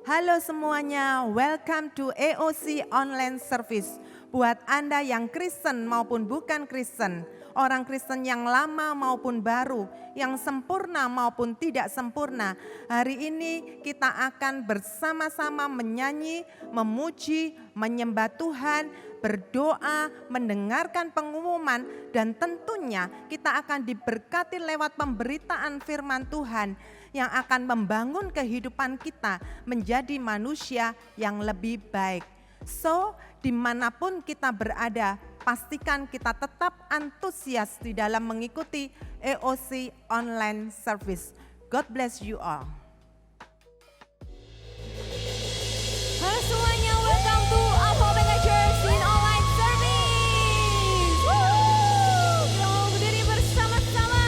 Halo semuanya, welcome to AOC Online Service. Buat Anda yang Kristen maupun bukan Kristen, orang Kristen yang lama maupun baru, yang sempurna maupun tidak sempurna. Hari ini kita akan bersama-sama menyanyi, memuji, menyembah Tuhan, berdoa, mendengarkan pengumuman, dan tentunya kita akan diberkati lewat pemberitaan firman Tuhan yang akan membangun kehidupan kita menjadi manusia yang lebih baik. So, dimanapun kita berada, pastikan kita tetap antusias di dalam mengikuti AOC Online Service. God bless you all. Halo semuanya, welcome to Alpha Omega Church in Online Service. Kita mau berdiri bersama-sama.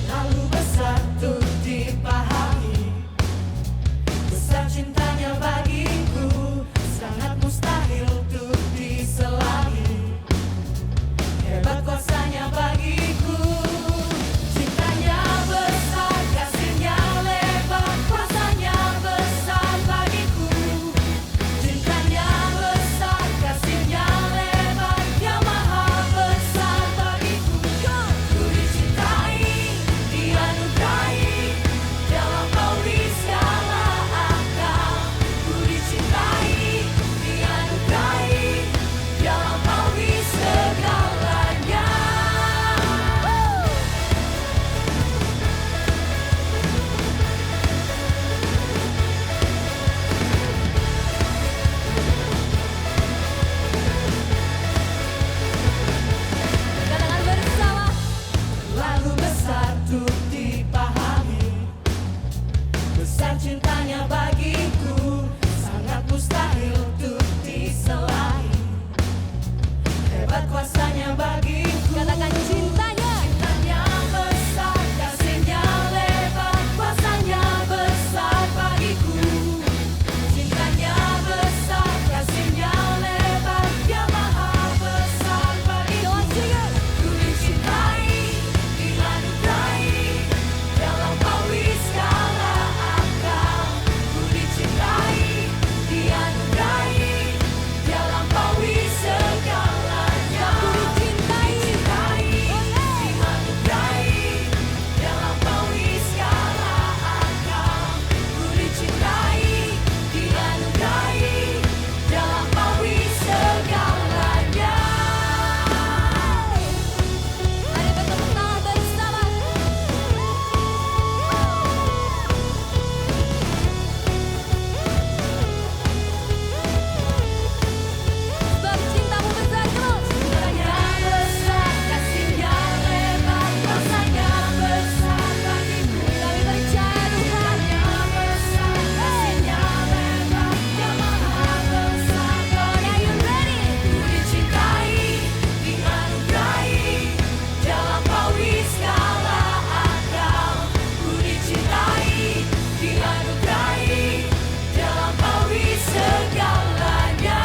Terlalu besar untuk dipahami, besar cintanya bagiku, sangat mustahil untuk diselahi. Hebat kuasanya bagiku, cintanya besar, kasihnya lebar, kuasanya besar bagiku. Cintanya besar, kasihnya lebar, Dia maha besar bagiku. Ku dicintai, dianugerahi, Dia lampaui segala akal. Ku dicintai, dianugerahi, Dia lampaui segalanya. Katakan bersama. Terlalu besar untuk dipahami, besar cintanya bagiku, sangat mustahil untuk diselahi. Hebat kuasanya bagiku, Katakan cintanya. cintanya besar, kasihnya lebar, kuasanya besar bagiku. Cintanya besar, kasihnya lebar, Dia maha besar bagiku. Ku dicintai, dianugerahi, Dia lampaui segala akal. Ku dicintai, dianugerahi, Dia lampaui segalanya. Ku dicintai. Dianugerahi, Dia lampaui segala akal. Ku dicintai, dianugerahi, Dia lampaui segalanya. Mari bertepuk tangan bersama. Sebab cintamu besar terus. Cintanya besar, kasihnya lebar, kuasanya besar bagiku. Kami percaya Tuhan. Cintanya besar, kasihnya lebar, Dia maha besar Are bagiku. you ready? Ku dicintai, dianugerahi, Dia lampaui segala akal. Ku dicintai, dianugerahi, Dia lampaui segalanya.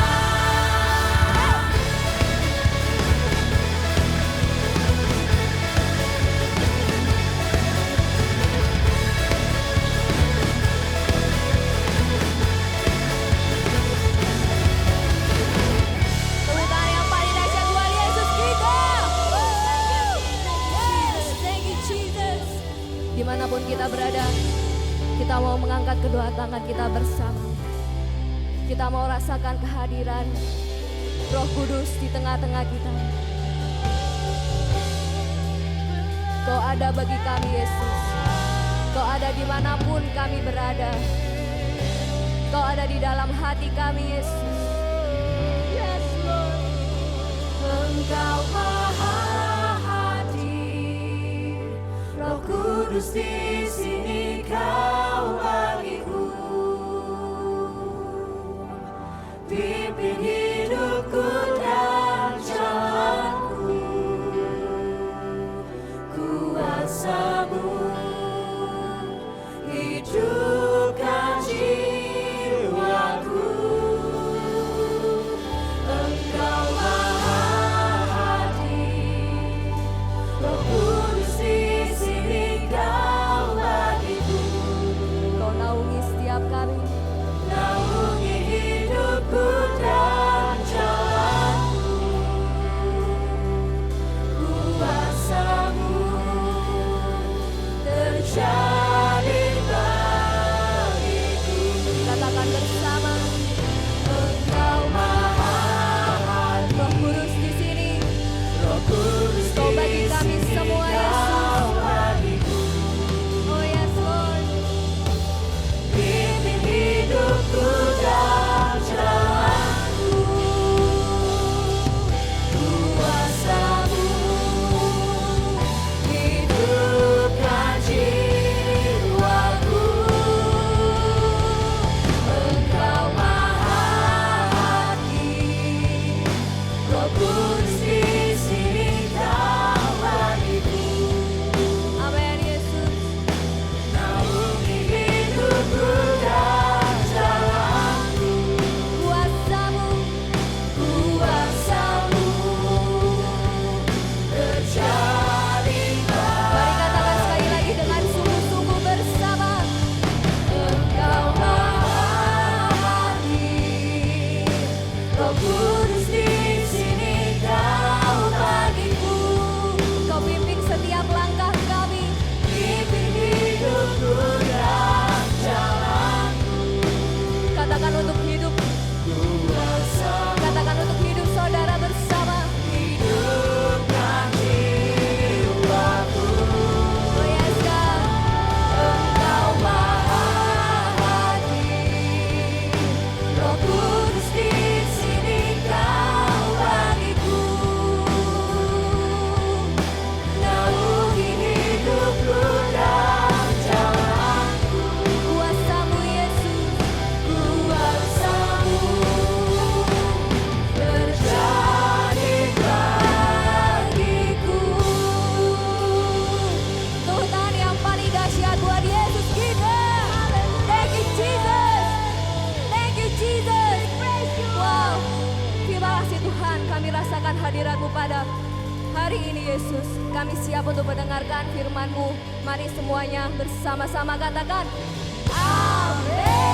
Tepuk tangan yang paling dahsyat buat Yesus kita. Yes, thank you Jesus. Dimanapun kita berada, kita mau mengangkat kedua tangan kita bersama. Kita mau rasakan kehadiran Roh Kudus di tengah-tengah kita. Kau ada bagi kami Yesus. Kau ada dimanapun kami berada. Kau ada di dalam hati kami Yesus. Yes Lord. Engkau maha hadir, Roh Kudus di sini Kau bagiku. Pimpin hidupku dan kasih Tuhan, kami rasakan hadirat-Mu pada hari ini Yesus. Kami siap untuk mendengarkan firman-Mu. Mari semuanya bersama-sama katakan, amin.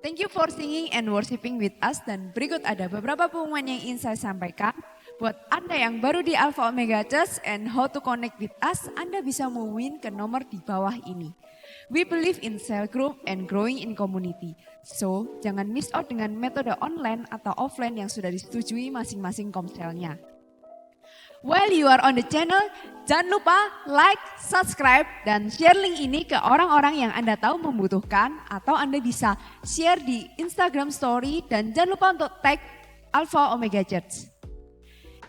Thank you for singing and worshiping with us. Dan berikut ada beberapa pengumuman yang ingin saya sampaikan. Buat Anda yang baru di Alpha Omega Church and how to connect with us, Anda bisa mewin ke nomor di bawah ini. We believe in cell group and growing in community. So, jangan miss out dengan metode online atau offline yang sudah disetujui masing-masing komselnya. While you are on the channel, jangan lupa like, subscribe, dan share link ini ke orang-orang yang Anda tahu membutuhkan, atau Anda bisa share di Instagram Story, dan jangan lupa untuk tag Alpha Omega Church.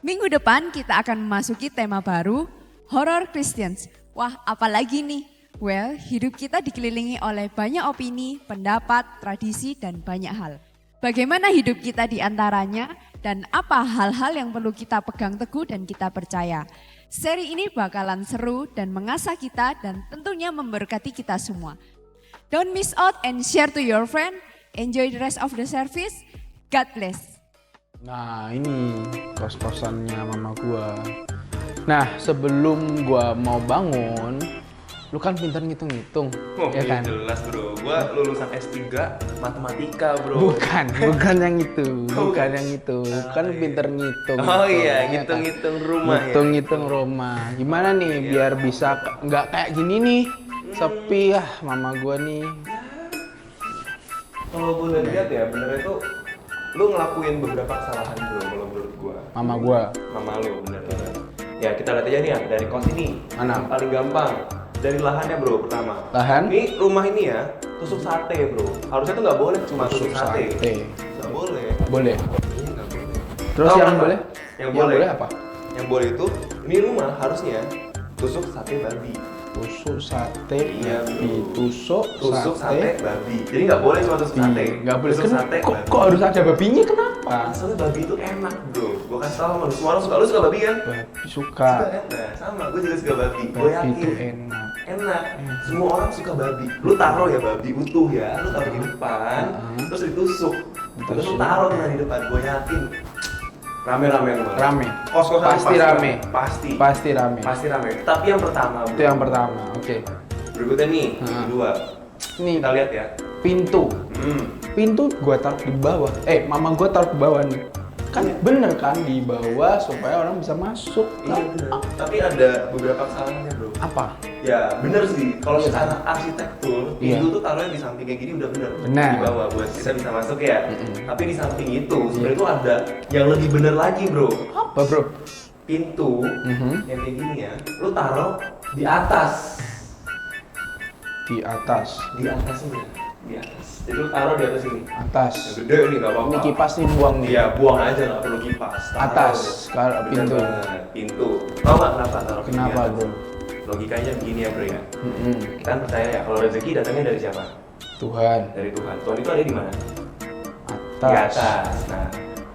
Minggu depan kita akan memasuki tema baru, Horror Christians. Wah, apalagi nih? Well, hidup kita dikelilingi oleh banyak opini, pendapat, tradisi, dan banyak hal. Bagaimana hidup kita di antaranya, dan apa hal-hal yang perlu kita pegang teguh dan kita percaya. Seri ini bakalan seru dan mengasah kita dan tentunya memberkati kita semua. Don't miss out and share to your friend. Enjoy the rest of the service. God bless. Nah, ini kos-kosannya mama gua. Nah, sebelum gua mau bangun, lu kan pintar ngitung-ngitung, Oh, ya kan? jelas bro, gua lulusan S3 matematika bro. Bukan yang itu, bukan yang itu. Kan pintar ngitung. Oh iya, ya kan? ngitung-ngitung rumah Ngitung-ngitung rumah. Gimana nih biar bisa nggak kayak gini nih, sepi mama gua nih. Kalau gue lihat ya, bener itu lu ngelakuin beberapa kesalahan bro, kalau menurut gua. Mama gua. Mama lu, bener. Ya kita lihat aja nih ya, dari kos ini. Mana? Yang paling gampang. Dari lahannya bro, pertama. Lahan? Ini rumah ini ya, tusuk sate bro. Harusnya tuh nggak boleh cuma tusuk sate. Nggak boleh. Boleh. Iya, nggak boleh. Terus Tahu yang apa? boleh? Yang boleh apa? Yang boleh itu, ini rumah harusnya tusuk sate babi. Tusuk sate, Iya, babi. bro. Tusuk sate babi. Jadi nggak boleh cuma tusuk sate. Nggak boleh. Tusuk sate Kok, babi. kok harus ada babinya? Kenapa? Soalnya babi itu enak bro. Gua kasih tau sama lu semua, lu suka babi kan? Babi suka. Nah, sama, gue juga suka babi. Gue Babi yakin itu enak. enak. Semua orang suka babi. Lu taruh ya babi utuh ya, lu taruh di depan, terus ditusuk. Terus lu taruh di depan. Gue yakin rame-rame lu. Rame. Kos-kosan Pasti rame. Pasti rame. Pasti rame. Tapi yang pertama, bro. Itu yang pertama. Oke. Berikutnya nih, kedua. Nih, Kita lihat ya. pintu. Pintu gua taruh di bawah. Mama gua taruh di bawah nih. Kan bener kan di bawah supaya orang bisa masuk. Iya bener. Tapi ada beberapa kesalahannya bro. Apa? Ya bener sih. Kalau secara arsitektur, Iya. pintu tuh taruhnya di samping kayak gini udah bener. Benar. Di bawah buat kita bisa masuk ya. Tapi di samping itu sebenarnya tuh ada yang lebih bener lagi bro. Apa, Bro? Pintu yang kayak gini ya, lu taruh di atas. Di atas. Di atas ini. Di atas. Jadi lu taruh di atas ini. Atas. Yang gede nih nggak apa-apa. Ini kipas nih buang nih. Iya, buang aja nggak perlu kipas. Taruh Atas, deh. kalau Bener pintu. banget, pintu. Tahu nggak kenapa taruh pintu di Kenapa, atas? Bro? Logikanya begini ya bro ya. Kita kan percaya ya kalau rezeki datangnya dari siapa? Tuhan. Dari Tuhan. Tuhan itu ada di mana? Atas. Di atas. Nah,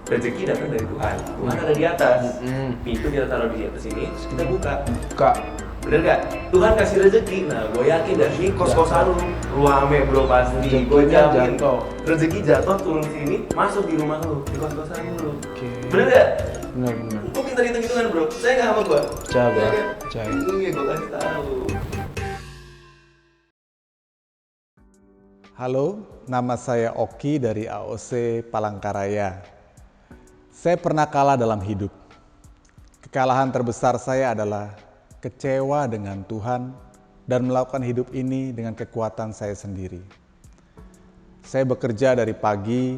rezeki datang dari Tuhan. Tuhan ada di atas. Pintu kita taruh di atas ini, terus kita buka. Buka. Bener gak? Tuhan kasih rezeki. Nah, gue yakin dari sini kos-kosan lu rame bro pasti. Gue Rezekinya jamin. jatuh. Rezeki jatuh turun sini, masuk di rumah lu, di kos-kosan lu. Oke. Bener gak? Benar-benar. Kok pintar hitung-hitungan bro? Saya nggak sama gue. Jaga. Jaga. Itu ya gue kasih tahu. Halo, nama saya Oki dari AOC Palangkaraya. Saya pernah kalah dalam hidup. Kekalahan terbesar saya adalah kecewa dengan Tuhan dan melakukan hidup ini dengan kekuatan saya sendiri. Saya bekerja dari pagi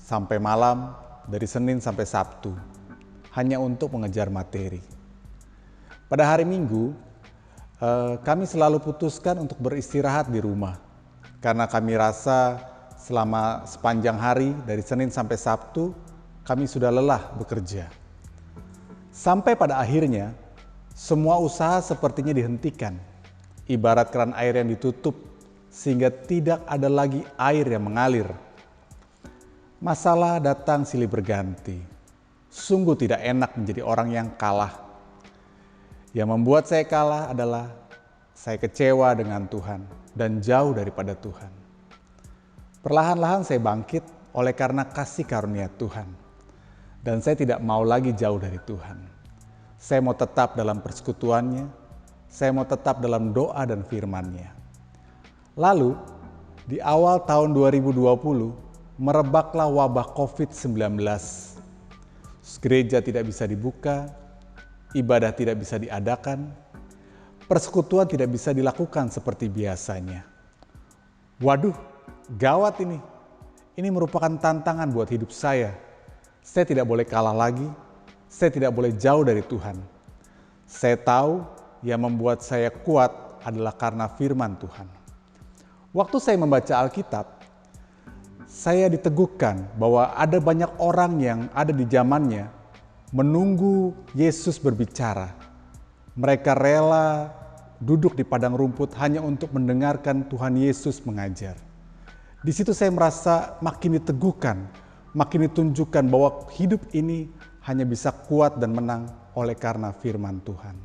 sampai malam, dari Senin sampai Sabtu, hanya untuk mengejar materi. Pada hari Minggu, kami selalu putuskan untuk beristirahat di rumah, karena kami rasa selama sepanjang hari dari Senin sampai Sabtu, kami sudah lelah bekerja. Sampai pada akhirnya, semua usaha sepertinya dihentikan, ibarat keran air yang ditutup sehingga tidak ada lagi air yang mengalir. Masalah datang silih berganti. Sungguh tidak enak menjadi orang yang kalah. Yang membuat saya kalah adalah saya kecewa dengan Tuhan dan jauh daripada Tuhan. Perlahan-lahan saya bangkit oleh karena kasih karunia Tuhan. Dan saya tidak mau lagi jauh dari Tuhan. Saya mau tetap dalam persekutuannya, saya mau tetap dalam doa dan firman-Nya. Lalu, di awal tahun 2020, merebaklah wabah COVID-19. Gereja tidak bisa dibuka, ibadah tidak bisa diadakan, persekutuan tidak bisa dilakukan seperti biasanya. Waduh, gawat ini. Ini merupakan tantangan buat hidup saya. Saya tidak boleh kalah lagi, saya tidak boleh jauh dari Tuhan. Saya tahu yang membuat saya kuat adalah karena firman Tuhan. Waktu saya membaca Alkitab, saya diteguhkan bahwa ada banyak orang yang ada di zamannya menunggu Yesus berbicara. Mereka rela duduk di padang rumput hanya untuk mendengarkan Tuhan Yesus mengajar. Di situ saya merasa makin diteguhkan, makin ditunjukkan bahwa hidup ini hanya bisa kuat dan menang oleh karena firman Tuhan.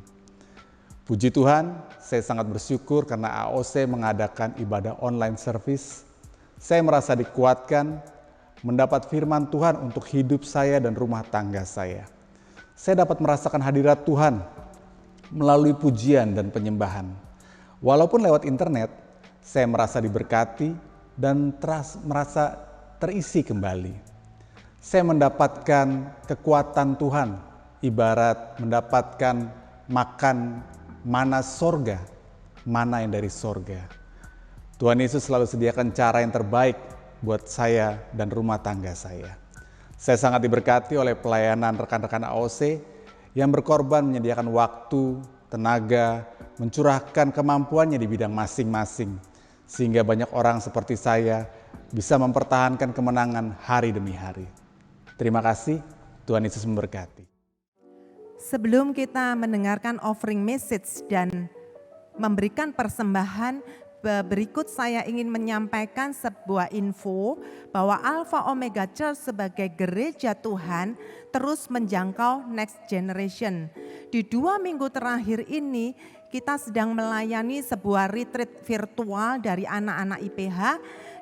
Puji Tuhan, saya sangat bersyukur karena AOC mengadakan ibadah online service. Saya merasa dikuatkan, mendapat firman Tuhan untuk hidup saya dan rumah tangga saya. Saya dapat merasakan hadirat Tuhan melalui pujian dan penyembahan. Walaupun lewat internet, saya merasa diberkati dan merasa terisi kembali. Saya mendapatkan kekuatan Tuhan, ibarat mendapatkan makan mana sorga, mana yang dari sorga. Tuhan Yesus selalu sediakan cara yang terbaik buat saya dan rumah tangga saya. Saya sangat diberkati oleh pelayanan rekan-rekan AOC yang berkorban menyediakan waktu, tenaga, mencurahkan kemampuannya di bidang masing-masing. Sehingga banyak orang seperti saya bisa mempertahankan kemenangan hari demi hari. Terima kasih, Tuhan Yesus memberkati. Sebelum kita mendengarkan offering message dan memberikan persembahan, berikut saya ingin menyampaikan sebuah info bahwa Alpha Omega Church sebagai gereja Tuhan terus menjangkau next generation. Di 2 minggu terakhir ini kita sedang melayani sebuah retreat virtual dari anak-anak IPH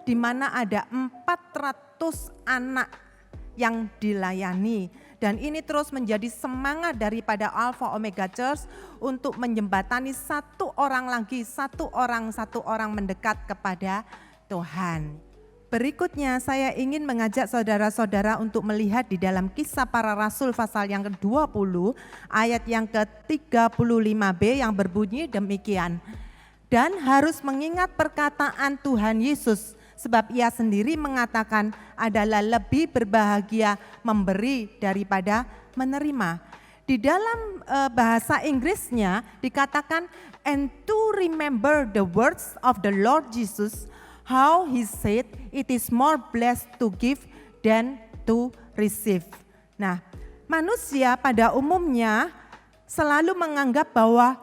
di mana ada 400 anak yang dilayani. Dan ini terus menjadi semangat daripada Alpha Omega Church untuk menjembatani satu orang mendekat kepada Tuhan. Berikutnya saya ingin mengajak saudara-saudara untuk melihat di dalam Kisah Para Rasul pasal yang ke-20 ayat yang ke-35b yang berbunyi demikian. Dan harus mengingat perkataan Tuhan Yesus, sebab ia sendiri mengatakan adalah lebih berbahagia memberi daripada menerima. Di dalam bahasa Inggrisnya dikatakan, and to remember the words of the Lord Jesus, how he said, it is more blessed to give than to receive. Nah, manusia pada umumnya selalu menganggap bahwa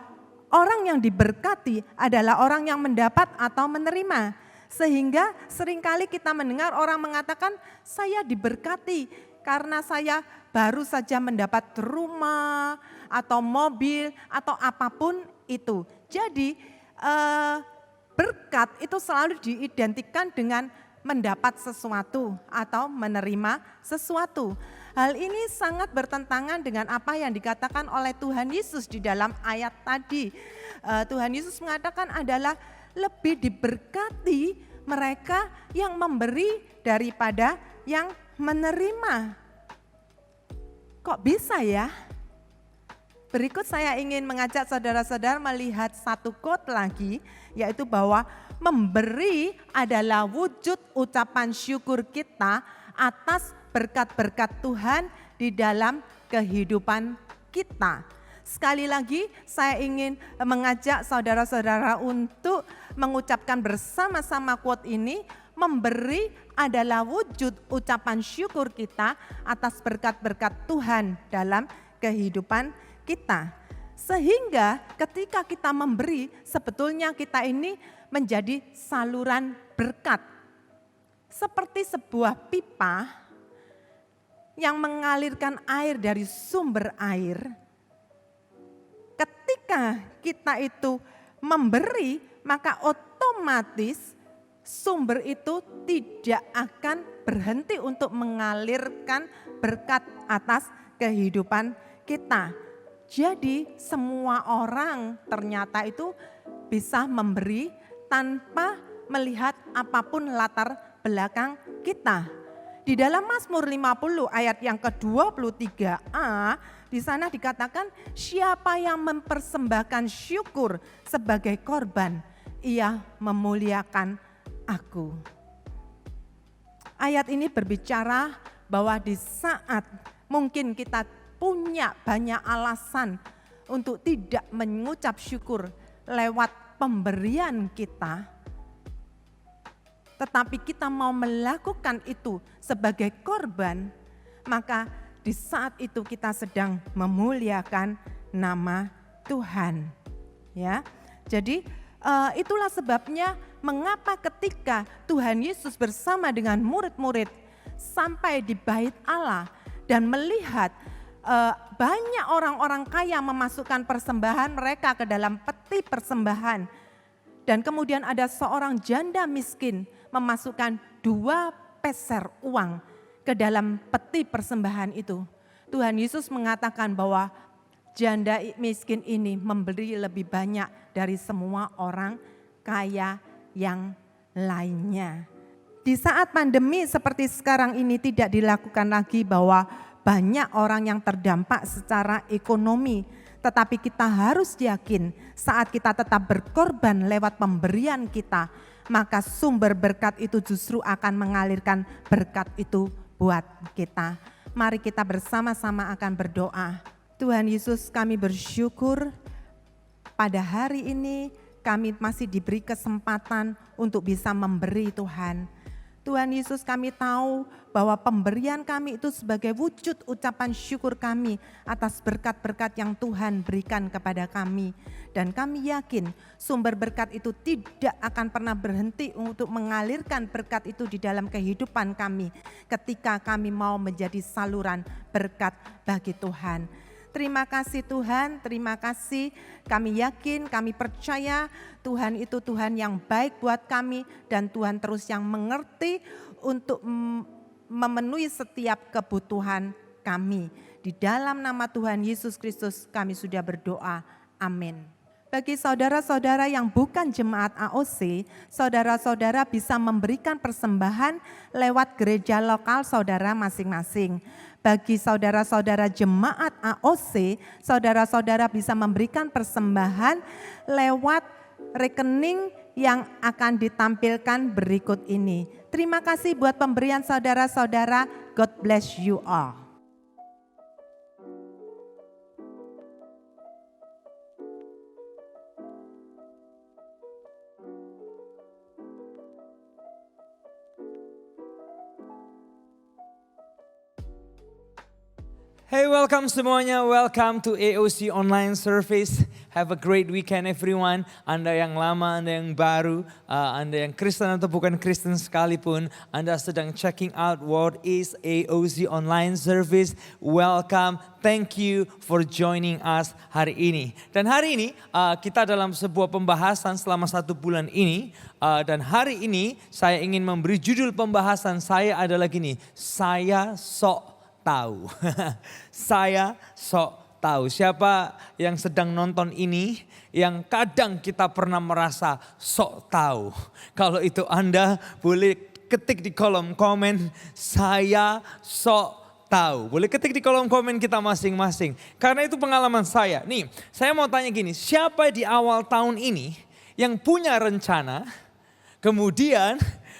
orang yang diberkati adalah orang yang mendapat atau menerima. Sehingga seringkali kita mendengar orang mengatakan, saya diberkati karena saya baru saja mendapat rumah atau mobil atau apapun itu. Jadi berkat itu selalu diidentikan dengan mendapat sesuatu atau menerima sesuatu. Hal ini sangat bertentangan dengan apa yang dikatakan oleh Tuhan Yesus di dalam ayat tadi. Tuhan Yesus mengatakan adalah lebih diberkati mereka yang memberi daripada yang menerima. Kok bisa ya? Berikut saya ingin mengajak saudara-saudara melihat satu quote lagi, yaitu bahwa memberi adalah wujud ucapan syukur kita atas berkat-berkat Tuhan di dalam kehidupan kita. Sekali lagi saya ingin mengajak saudara-saudara untuk mengucapkan bersama-sama quote ini, memberi adalah wujud ucapan syukur kita atas berkat-berkat Tuhan dalam kehidupan kita. Sehingga ketika kita memberi, sebetulnya kita ini menjadi saluran berkat. Seperti sebuah pipa yang mengalirkan air dari sumber air. Ketika kita itu memberi, maka otomatis sumber itu tidak akan berhenti untuk mengalirkan berkat atas kehidupan kita. Jadi semua orang ternyata itu bisa memberi tanpa melihat apapun latar belakang kita. Di dalam Mazmur 50 ayat yang ke-23a, di sana dikatakan siapa yang mempersembahkan syukur sebagai korban, ia memuliakan aku. Ayat ini berbicara bahwa di saat mungkin kita punya banyak alasan untuk tidak mengucap syukur lewat pemberian kita, tetapi kita mau melakukan itu sebagai korban, maka di saat itu kita sedang memuliakan nama Tuhan. Ya, jadi itulah sebabnya mengapa ketika Tuhan Yesus bersama dengan murid-murid sampai di bait Allah dan melihat banyak orang-orang kaya memasukkan persembahan mereka ke dalam peti persembahan. Dan kemudian ada seorang janda miskin memasukkan 2 peser uang ke dalam peti persembahan itu. Tuhan Yesus mengatakan bahwa janda miskin ini memberi lebih banyak dari semua orang kaya yang lainnya. Di saat pandemi seperti sekarang ini tidak dilakukan lagi bahwa banyak orang yang terdampak secara ekonomi, tetapi kita harus yakin saat kita tetap berkorban lewat pemberian kita, maka sumber berkat itu justru akan mengalirkan berkat itu buat kita. Mari kita bersama-sama akan berdoa. Tuhan Yesus, kami bersyukur pada hari ini kami masih diberi kesempatan untuk bisa memberi Tuhan. Tuhan Yesus, kami tahu bahwa pemberian kami itu sebagai wujud ucapan syukur kami atas berkat-berkat yang Tuhan berikan kepada kami. Dan kami yakin sumber berkat itu tidak akan pernah berhenti untuk mengalirkan berkat itu di dalam kehidupan kami ketika kami mau menjadi saluran berkat bagi Tuhan. Terima kasih Tuhan, terima kasih. Kami yakin, kami percaya Tuhan itu Tuhan yang baik buat kami dan Tuhan terus yang mengerti untuk memenuhi setiap kebutuhan kami. Di dalam nama Tuhan Yesus Kristus kami sudah berdoa. Amin. Bagi saudara-saudara yang bukan jemaat AOC, saudara-saudara bisa memberikan persembahan lewat gereja lokal saudara masing-masing. Bagi saudara-saudara jemaat AOC, saudara-saudara bisa memberikan persembahan lewat rekening yang akan ditampilkan berikut ini. Terima kasih buat pemberian saudara-saudara. God bless you all. Hey, welcome semuanya. Welcome to AOC Online Service. Have a great weekend everyone. Anda yang lama, Anda yang baru, Anda yang Kristen atau bukan Kristen sekalipun, Anda sedang checking out what is AOC Online Service. Welcome. Thank you for joining us hari ini. Dan hari ini kita dalam sebuah pembahasan selama 1 bulan ini. Dan hari ini saya ingin memberi judul pembahasan saya adalah gini. Saya sok tahu. Saya sok tahu. Siapa yang sedang nonton ini yang kadang kita pernah merasa sok tahu. Kalau itu Anda boleh ketik di kolom komen, saya sok tahu. Boleh ketik di kolom komen kita masing-masing. Karena itu pengalaman saya. Nih, saya mau tanya gini, siapa di awal tahun ini yang punya rencana, kemudian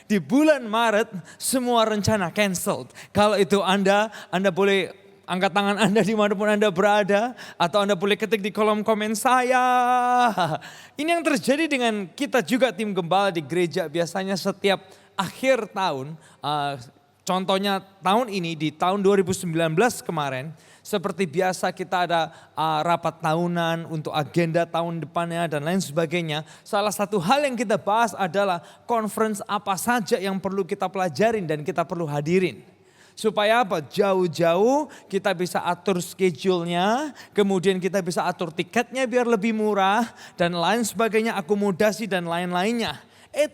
di bulan Maret semua rencana cancelled. Kalau itu Anda boleh angkat tangan Anda dimanapun Anda berada. Atau Anda boleh ketik di kolom komen saya. Ini yang terjadi dengan kita juga tim gembala di gereja. Biasanya setiap akhir tahun, contohnya tahun ini di tahun 2019 kemarin. Seperti biasa kita ada rapat tahunan untuk agenda tahun depannya dan lain sebagainya. Salah satu hal yang kita bahas adalah conference apa saja yang perlu kita pelajarin dan kita perlu hadirin. Supaya apa? Jauh-jauh kita bisa atur schedule-nya, kemudian kita bisa atur tiketnya biar lebih murah, dan lain sebagainya, akomodasi dan lain-lainnya.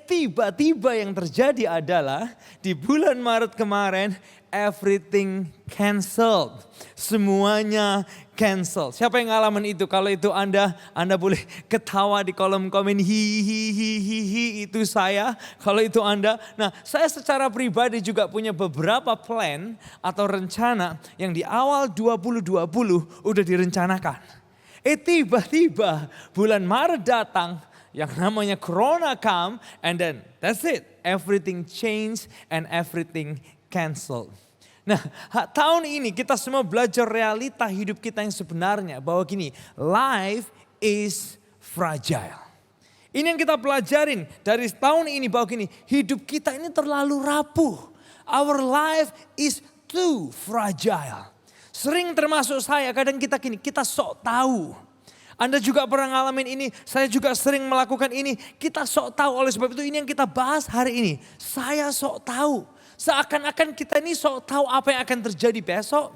Tiba-tiba yang terjadi adalah di bulan Maret kemarin, everything canceled. Semuanya cancel. Siapa yang ngalamin itu? Kalau itu Anda boleh ketawa di kolom komen, hi, itu saya. Kalau itu Anda. Nah, saya secara pribadi juga punya beberapa plan atau rencana yang di awal 2020 udah direncanakan. Tiba-tiba bulan Maret datang, yang namanya Corona come, and then that's it. Everything changed and everything canceled. Nah, tahun ini kita semua belajar realita hidup kita yang sebenarnya. Bahwa gini, life is fragile. Ini yang kita pelajarin dari tahun ini, bahwa gini, hidup kita ini terlalu rapuh. Our life is too fragile. Sering termasuk saya, kadang kita gini, kita sok tahu. Anda juga pernah ngalamin ini, saya juga sering melakukan ini. Kita sok tahu, oleh sebab itu ini yang kita bahas hari ini. Saya sok tahu. Seakan-akan kita ini sok tahu apa yang akan terjadi besok.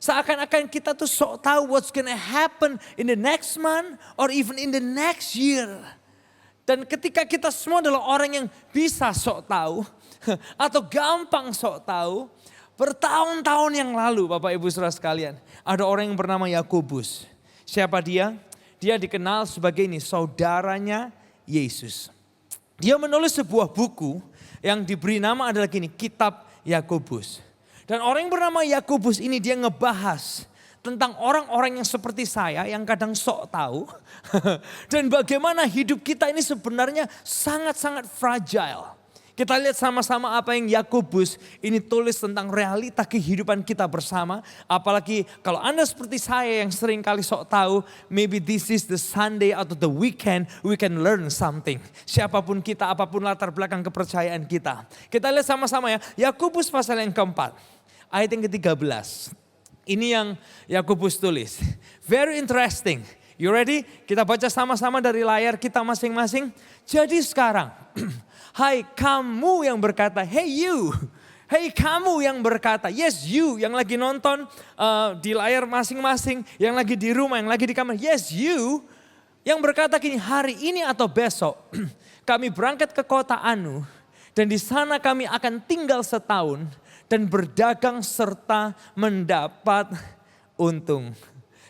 Seakan-akan kita tuh sok tahu what's gonna happen in the next month or even in the next year. Dan ketika kita semua adalah orang yang bisa sok tahu atau gampang sok tahu, bertahun-tahun yang lalu Bapak Ibu Saudara sekalian, ada orang yang bernama Yakobus. Siapa dia? Dia dikenal sebagai ini, saudaranya Yesus. Dia menulis sebuah buku yang diberi nama adalah gini, Kitab Yakobus. Dan orang yang bernama Yakobus ini dia ngebahas tentang orang-orang yang seperti saya yang kadang sok tahu. Dan bagaimana hidup kita ini sebenarnya sangat-sangat fragile. Kita lihat sama-sama apa yang Yakobus ini tulis tentang realita kehidupan kita bersama. Apalagi kalau Anda seperti saya yang sering kali sok tahu, maybe this is the Sunday atau the weekend, we can learn something. Siapapun kita, apapun latar belakang kepercayaan kita. Kita lihat sama-sama ya, Yakobus pasal yang keempat, ayat yang ke-13. Ini yang Yakobus tulis. Very interesting. You ready? Kita baca sama-sama dari layar kita masing-masing. Jadi sekarang, hai kamu yang berkata, hey you. Hey kamu yang berkata, yes you yang lagi nonton di layar masing-masing. Yang lagi di rumah, yang lagi di kamar. Yes you yang berkata gini, hari ini atau besok kami berangkat ke kota Anu. Dan di sana kami akan tinggal setahun dan berdagang serta mendapat untung.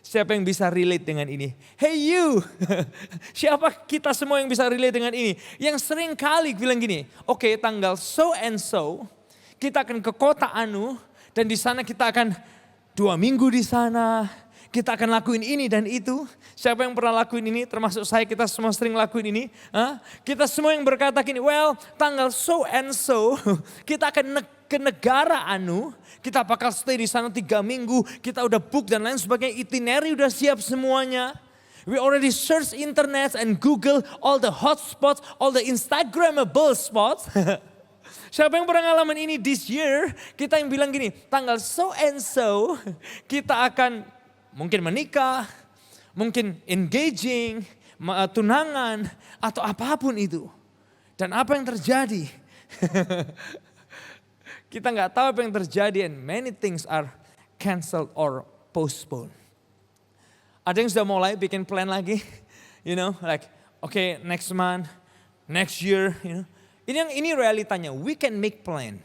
Siapa yang bisa relate dengan ini? Hey you, siapa kita semua yang bisa relate dengan ini? Yang sering kali bilang gini, oke, tanggal so and so, kita akan ke kota Anu, dan di sana kita akan 2 minggu di sana, kita akan lakuin ini dan itu. Siapa yang pernah lakuin ini? Termasuk saya, kita semua sering lakuin ini. Kita semua yang berkata gini, well tanggal so and so, kita akan ke negara Anu, kita bakal stay di sana 3 minggu, kita udah book dan lain sebagainya, itinerary udah siap semuanya. We already search internet and Google all the hotspots, all the Instagramable spots. Siapa yang pernah ngalamin ini this year? Kita yang bilang gini, tanggal so and so, kita akan mungkin menikah, mungkin engaging, tunangan, atau apapun itu. Dan apa yang terjadi? Kita nggak tahu apa yang terjadi, and many things are canceled or postponed. Ada yang sudah mulai bikin plan lagi, you know, like okay next month, next year, you know. Ini realitanya, we can make plan,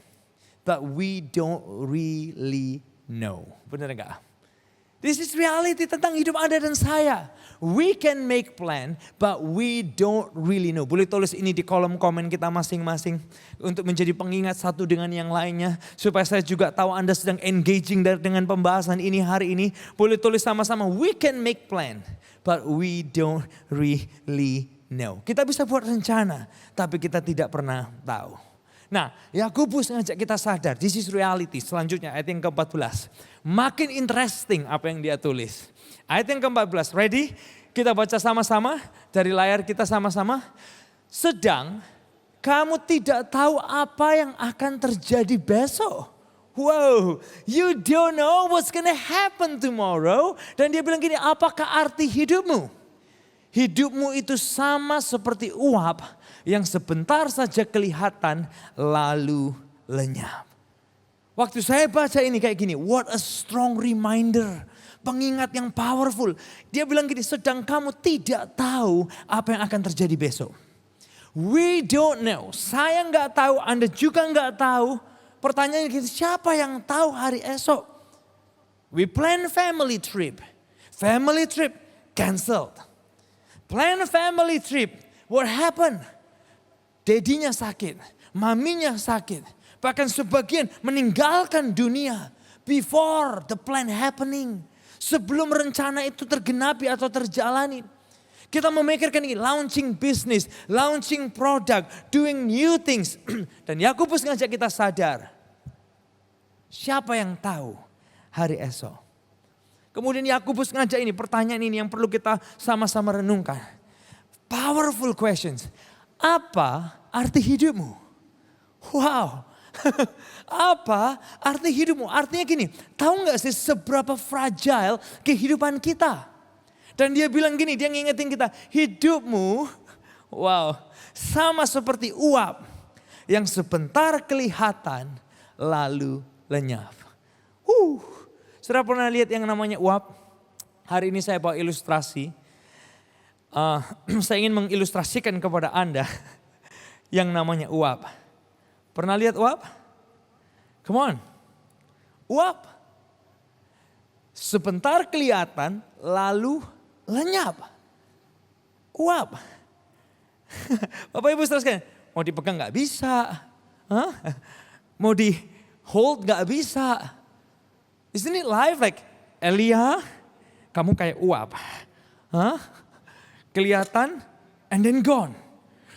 but we don't really know. Benar nggak? This is reality tentang hidup Anda dan saya. We can make plan, but we don't really know. Boleh tulis ini di kolom komen kita masing-masing untuk menjadi pengingat satu dengan yang lainnya. Supaya saya juga tahu Anda sedang engaging dengan pembahasan ini hari ini. Boleh tulis sama-sama, we can make plan, but we don't really know. Kita bisa buat rencana, tapi kita tidak pernah tahu. Nah, Yakobus ngajak kita sadar, this is reality. Selanjutnya ayat yang ke-14. Makin interesting apa yang dia tulis. Ayat yang ke-14, ready? Kita baca sama-sama dari layar kita sama-sama. Sedang kamu tidak tahu apa yang akan terjadi besok. Wow, you don't know what's gonna happen tomorrow. Dan dia bilang gini, apakah arti hidupmu? Hidupmu itu sama seperti uap yang sebentar saja kelihatan lalu lenyap. Waktu saya baca ini kayak gini, what a strong reminder. Pengingat yang powerful. Dia bilang gini, sedang kamu tidak tahu apa yang akan terjadi besok. We don't know. Saya nggak tahu, Anda juga nggak tahu. Pertanyaannya gitu, siapa yang tahu hari esok? We plan family trip. Family trip canceled. Plan family trip. What happened? Dedinya sakit, maminya sakit. Bahkan sebagian meninggalkan dunia before the plan happening. Sebelum rencana itu tergenapi atau terjalani. Kita memikirkan ini, launching business, launching product, doing new things. Dan Yakobus ngajak kita sadar, siapa yang tahu hari esok? Kemudian Yakobus ngajak ini, pertanyaan ini yang perlu kita sama-sama renungkan. Powerful questions. Apa arti hidupmu? Wow. Apa arti hidupmu? Artinya gini, tahu gak sih seberapa fragile kehidupan kita? Dan dia bilang gini, dia ngingetin kita, hidupmu, wow, sama seperti uap yang sebentar kelihatan lalu lenyap. Sudah pernah lihat yang namanya uap? Hari ini saya bawa ilustrasi. Saya ingin mengilustrasikan kepada Anda yang namanya uap. Pernah lihat uap? Come on. Uap. Sebentar kelihatan lalu lenyap. Uap. Bapak Ibu saudara, mau dipegang gak bisa. Huh? Mau di hold gak bisa. Isn't it life like Elia? Kamu kayak uap. Huh? Kelihatan and then gone.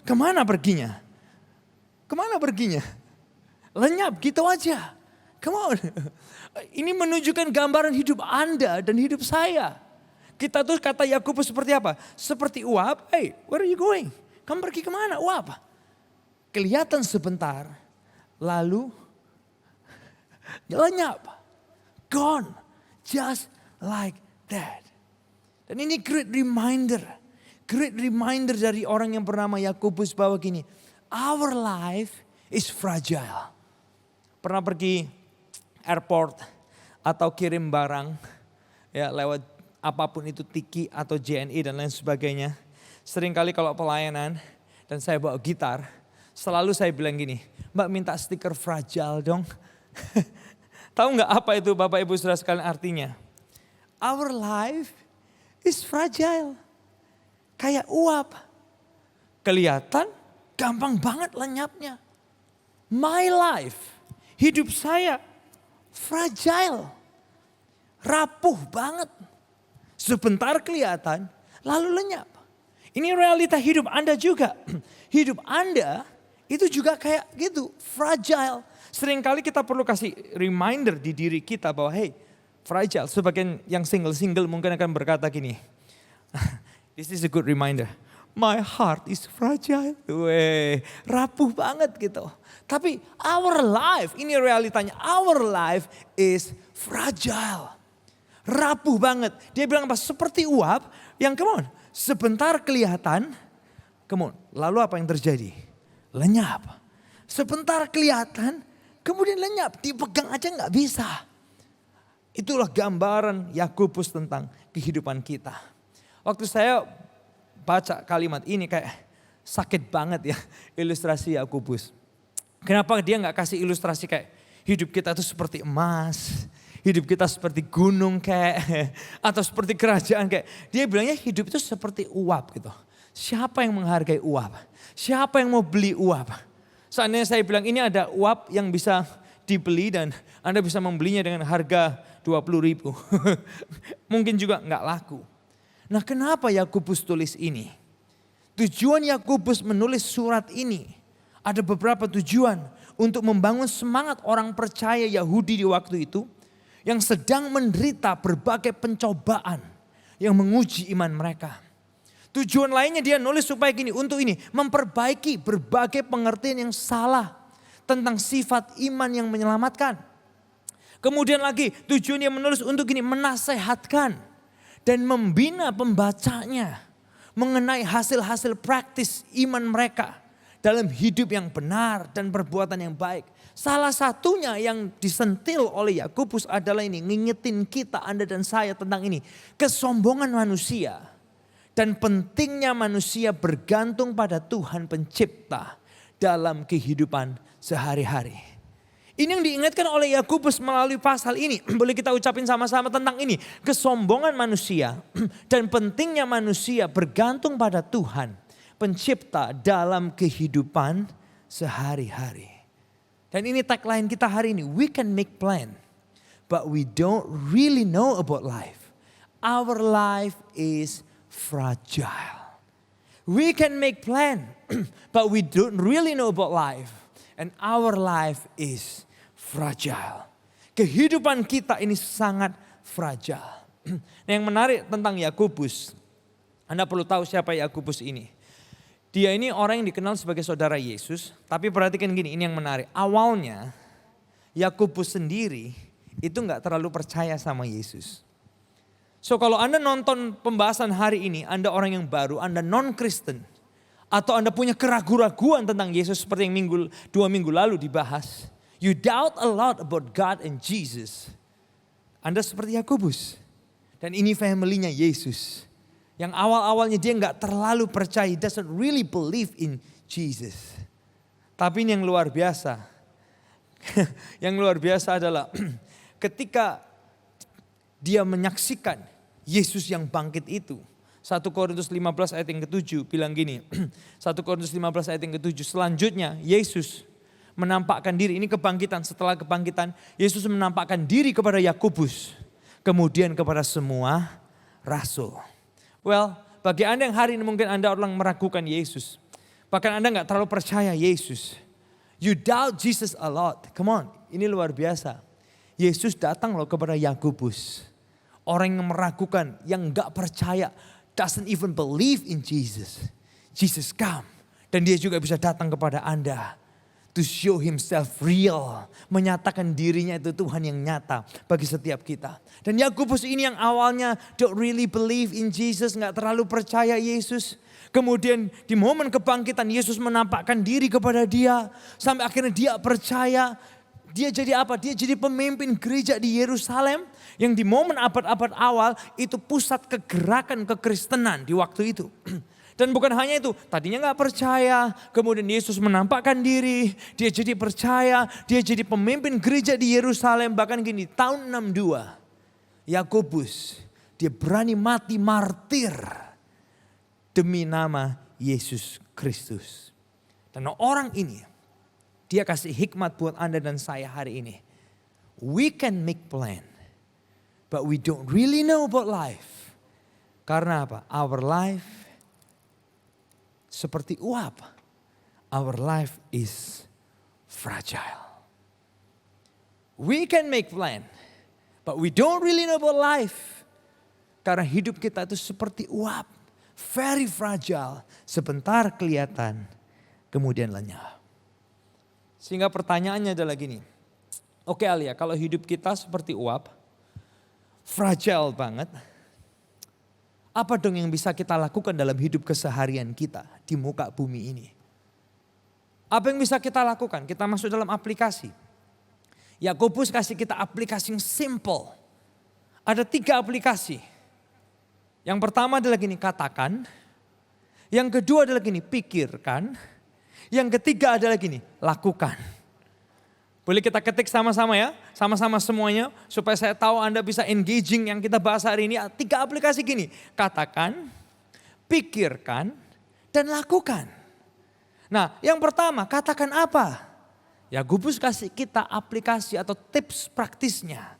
Kemana perginya? Kemana perginya? Lenyap gitu aja. Come on. Ini menunjukkan gambaran hidup Anda dan hidup saya. Kita tuh kata Yakobus seperti apa? Seperti uap. Hey, where are you going? Kamu pergi kemana? Uap. Kelihatan sebentar. Lalu lenyap. Gone. Just like that. Dan ini great reminder. Great reminder dari orang yang bernama Yakobus bahwa gini. Our life is fragile. Pernah pergi airport atau kirim barang ya lewat apapun itu Tiki atau JNE dan lain sebagainya. Seringkali kalau pelayanan dan saya bawa gitar, selalu saya bilang gini, Mbak minta stiker fragile dong. Tahu nggak apa itu Bapak Ibu Saudara sekalian artinya? Our life is fragile. Kayak uap. Kelihatan gampang banget lenyapnya. My life, hidup saya fragile. Rapuh banget. Sebentar kelihatan, lalu lenyap. Ini realita hidup Anda juga. Hidup Anda itu juga kayak gitu, fragile. Seringkali kita perlu kasih reminder di diri kita bahwa hey, fragile. Sebagian yang single-single mungkin akan berkata gini. This is a good reminder. My heart is fragile. Weh, rapuh banget gitu. Tapi our life, ini realitanya. Our life is fragile. Rapuh banget. Dia bilang apa? Seperti uap yang come on. Sebentar kelihatan. Come on. Lalu apa yang terjadi? Lenyap. Sebentar kelihatan. Kemudian lenyap. Dipegang aja gak bisa. Itulah gambaran Yakobus tentang kehidupan kita. Waktu saya baca kalimat ini kayak sakit banget ya ilustrasi Yakobus. Kenapa dia nggak kasih ilustrasi kayak hidup kita itu seperti emas, hidup kita seperti gunung kayak atau seperti kerajaan kayak. Dia bilangnya hidup itu seperti uap gitu. Siapa yang menghargai uap? Siapa yang mau beli uap? Seandainya saya bilang ini ada uap yang bisa dibeli dan Anda bisa membelinya dengan harga 20.000. Mungkin juga nggak laku. Nah kenapa Yakobus tulis ini? Tujuan Yakobus menulis surat ini ada beberapa tujuan untuk membangun semangat orang percaya Yahudi di waktu itu yang sedang menderita berbagai pencobaan yang menguji iman mereka. Tujuan lainnya dia nulis supaya gini, untuk ini memperbaiki berbagai pengertian yang salah tentang sifat iman yang menyelamatkan. Kemudian lagi tujuan dia menulis untuk gini, menasehatkan dan membina pembacanya mengenai hasil-hasil praktis iman mereka dalam hidup yang benar dan perbuatan yang baik. Salah satunya yang disentil oleh Yakobus adalah ini, ngingetin kita, Anda dan saya tentang ini. Kesombongan manusia dan pentingnya manusia bergantung pada Tuhan pencipta dalam kehidupan sehari-hari. Ini yang diingatkan oleh Yakobus melalui pasal ini. Boleh kita ucapin sama-sama tentang ini. Kesombongan manusia dan pentingnya manusia bergantung pada Tuhan pencipta dalam kehidupan sehari-hari. Dan ini tagline kita hari ini. We can make plan, but we don't really know about life. Our life is fragile. We can make plan, but we don't really know about life. And our life is fragile. Kehidupan kita ini sangat fragile. Nah, yang menarik tentang Yakobus, Anda perlu tahu siapa Yakobus ini. Dia ini orang yang dikenal sebagai saudara Yesus, tapi perhatikan gini, ini yang menarik. Awalnya Yakobus sendiri itu nggak terlalu percaya sama Yesus. So kalau Anda nonton pembahasan hari ini, Anda orang yang baru, Anda non-Kristen, atau Anda punya keraguan-raguan tentang Yesus seperti yang 2 minggu lalu dibahas. You doubt a lot about God and Jesus. Anda seperti Yakobus. Dan ini family-nya Yesus. Yang awal-awalnya dia nggak terlalu percaya, he doesn't really believe in Jesus. Tapi ini yang luar biasa. Yang luar biasa adalah ketika dia menyaksikan Yesus yang bangkit itu. 1 Korintus 15 ayat yang ke-7 bilang gini. 1 Korintus 15 ayat yang ke-7. Selanjutnya Yesus menampakkan diri. Ini kebangkitan, setelah kebangkitan Yesus menampakkan diri kepada Yakobus. Kemudian kepada semua rasul. Well, bagi Anda yang hari ini mungkin Anda orang meragukan Yesus. Bahkan Anda gak terlalu percaya Yesus. You doubt Jesus a lot. Come on, ini luar biasa. Yesus datang loh kepada Yakobus. Orang yang meragukan, yang gak percaya, doesn't even believe in Jesus. Jesus come. Dan dia juga bisa datang kepada Anda. To show himself real. Menyatakan dirinya itu Tuhan yang nyata bagi setiap kita. Dan Yakobus ini yang awalnya don't really believe in Jesus. Gak terlalu percaya Yesus. Kemudian di momen kebangkitan Yesus menampakkan diri kepada dia. Sampai akhirnya dia percaya. Dia jadi apa? Dia jadi pemimpin gereja di Yerusalem. Yang di momen abad-abad awal itu pusat kegerakan kekristenan di waktu itu. Dan bukan hanya itu, tadinya gak percaya, kemudian Yesus menampakkan diri, dia jadi percaya, dia jadi pemimpin gereja di Yerusalem. Bahkan gini, tahun 62, Yakobus, dia berani mati martir demi nama Yesus Kristus. Dan orang ini, dia kasih hikmat buat Anda dan saya hari ini. We can make plan, but we don't really know about life. Karena apa? Our life seperti uap. Our life is fragile. We can make plan, but we don't really know about life. Karena hidup kita itu seperti uap. Very fragile. Sebentar kelihatan, kemudian lenyap. Sehingga pertanyaannya adalah gini. Oke Alia, kalau hidup kita seperti uap, fragile banget. Apa dong yang bisa kita lakukan dalam hidup keseharian kita di muka bumi ini? Apa yang bisa kita lakukan? Kita masuk dalam aplikasi. Yakobus kasih kita aplikasi yang simple. Ada 3 aplikasi. Yang pertama adalah gini, katakan. Yang kedua adalah gini, pikirkan. Yang ketiga adalah gini, lakukan. Boleh kita ketik sama-sama ya, sama-sama semuanya supaya saya tahu Anda bisa engaging yang kita bahas hari ini. 3 aplikasi gini, katakan, pikirkan, dan lakukan. Nah yang pertama, katakan apa? Yakobus kasih kita aplikasi atau tips praktisnya.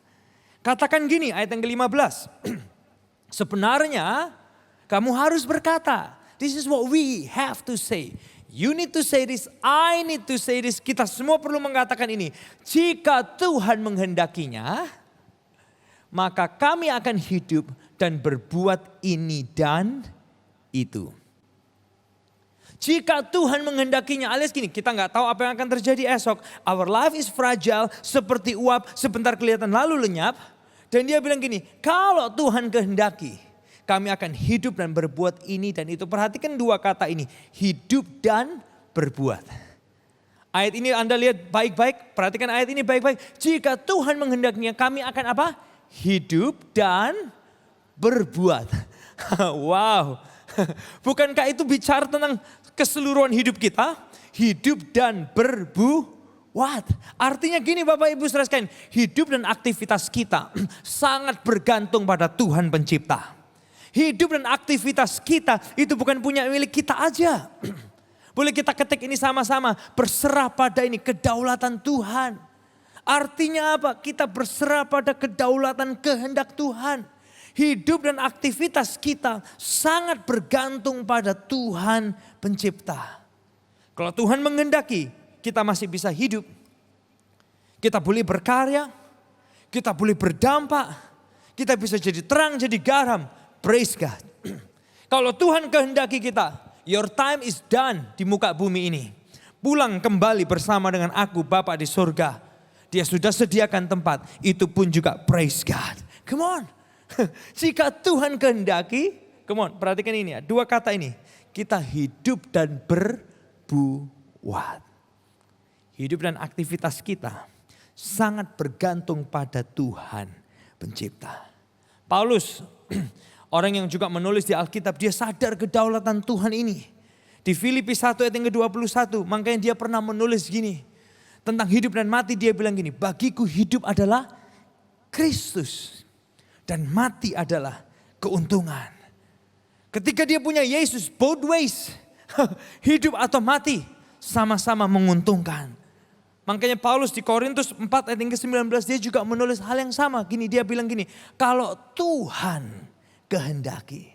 Katakan gini, ayat yang ke-15. Sebenarnya kamu harus berkata, this is what we have to say. You need to say this, I need to say this. Kita semua perlu mengatakan ini. Jika Tuhan menghendakinya, maka kami akan hidup dan berbuat ini dan itu. Jika Tuhan menghendakinya, alias gini, kita nggak tahu apa yang akan terjadi esok. Our life is fragile, seperti uap, sebentar kelihatan lalu lenyap. Dan dia bilang gini, kalau Tuhan kehendaki, kami akan hidup dan berbuat ini dan itu. Perhatikan 2 kata ini, hidup dan berbuat. Ayat ini Anda lihat baik-baik, perhatikan ayat ini baik-baik. Jika Tuhan menghendakinya, kami akan apa? Hidup dan berbuat. Wow. Bukankah itu bicara tentang keseluruhan hidup kita? Hidup dan berbuat. Artinya gini Bapak Ibu saudara sekalian, hidup dan aktivitas kita sangat bergantung pada Tuhan pencipta. Hidup dan aktivitas kita itu bukan punya milik kita aja. Boleh kita ketik ini sama-sama, berserah pada ini kedaulatan Tuhan. Artinya apa? Kita berserah pada kedaulatan kehendak Tuhan. Hidup dan aktivitas kita sangat bergantung pada Tuhan pencipta. Kalau Tuhan menghendaki, kita masih bisa hidup. Kita boleh berkarya, kita boleh berdampak, kita bisa jadi terang, jadi garam. Praise God. Kalau Tuhan kehendaki kita, your time is done di muka bumi ini. Pulang kembali bersama dengan aku Bapa di surga. Dia sudah sediakan tempat, itu pun juga praise God. Come on. Jika Tuhan kehendaki, come on, perhatikan ini ya, dua kata ini. Kita hidup dan berbuat. Hidup dan aktivitas kita sangat bergantung pada Tuhan pencipta. Paulus, orang yang juga menulis di Alkitab, dia sadar kedaulatan Tuhan ini. Di Filipi 1 ayat yang ke-21, makanya dia pernah menulis gini. Tentang hidup dan mati dia bilang gini, bagiku hidup adalah Kristus. Dan mati adalah keuntungan. Ketika dia punya Yesus, both ways. Hidup atau mati sama-sama menguntungkan. Makanya Paulus di Korintus 4 ayat yang ke-19 dia juga menulis hal yang sama. Gini, dia bilang gini, kalau Tuhan kehendaki.